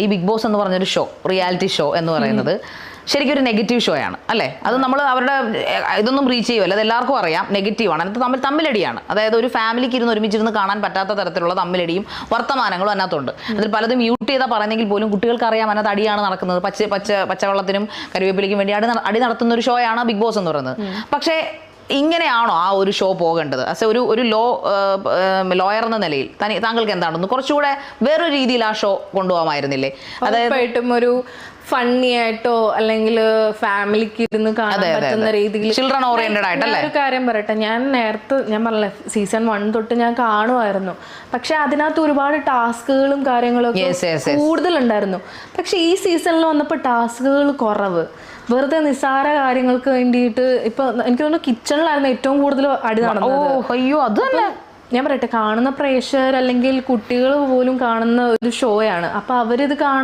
ഈ big boss എന്ന് പറഞ്ഞൊരു ഷോ, റിയാലിറ്റി ഷോ എന്ന് പറയുന്നത് ശരിക്കും ഒരു നെഗറ്റീവ് ഷോ ആണ് അല്ലേ? അത് നമ്മൾ അവരുടെ ഇതൊന്നും റീച്ച് ചെയ്യുമല്ലോ, അത് എല്ലാവർക്കും അറിയാം, നെഗറ്റീവാണ്. അതിനകത്ത് തമ്മിലടിയാണ്. അതായത് ഒരു ഫാമിലിക്ക് ഒരുമിച്ചിരുന്ന് കാണാൻ പറ്റാത്ത തരത്തിലുള്ള തമ്മിലടിയും വർത്തമാനങ്ങളും അതിനകത്തുണ്ട്. അതിൽ പലതും മ്യൂട്ട് ചെയ്താൽ പറയുന്നെങ്കിൽ പോലും കുട്ടികൾക്ക് അറിയാം അതിനകത്ത് അടിയാണ് നടക്കുന്നത്. പച്ചവെള്ളത്തിനും കറിവേപ്പിലേക്കും വേണ്ടി അടി നടത്തുന്ന ഒരു ഷോയാണ് ബിഗ് ബോസ് എന്ന് പറയുന്നത്. പക്ഷേ ഇങ്ങനെയാണോ ആ ഒരു ഷോ പോകേണ്ടത്? ഒരു ലോയർ എന്ന നിലയിൽ താങ്കൾക്ക് എന്താണെന്ന് കുറച്ചുകൂടെ വേറൊരു രീതിയിൽ ആ ഷോ കൊണ്ടുപോകാമായിരുന്നില്ലേ? അതായത് ഒരു ഫണ്ണി ആയിട്ടോ അല്ലെങ്കിൽ ഫാമിലിക്ക് ഇരുന്ന് കാണാൻ പറ്റുന്ന രീതിയിൽ ചിൽഡ്രൻ ഓറിയന്റഡ് ആയിട്ടല്ലേ? ഒരു കാര്യം പറയട്ടെ, ഞാൻ പറഞ്ഞില്ല സീസൺ 1 തൊട്ട് ഞാൻ കാണുമായിരുന്നു. പക്ഷെ അതിനകത്ത് ഒരുപാട് ടാസ്കുകളും കാര്യങ്ങളും ഒക്കെ കൂടുതലുണ്ടായിരുന്നു. പക്ഷെ ഈ സീസണിൽ വന്നപ്പോൾ ടാസ്കുകൾ കുറവ്. വെറുതെ നിസ്സാര കാര്യങ്ങൾക്ക് വേണ്ടിയിട്ട് ഇപ്പൊ എനിക്ക് തോന്നുന്നു കിച്ചണിലായിരുന്നു ഏറ്റവും കൂടുതൽ അടി നടന്നത്. അയ്യോ, അത് തന്നെ ഞാൻ പറയട്ടെ, കാണുന്ന പ്രേക്ഷകർ അല്ലെങ്കിൽ കുട്ടികൾ പോലും കാണുന്ന ഒരു ഷോയാണ്. അപ്പൊ അവരിത് കാണുന്ന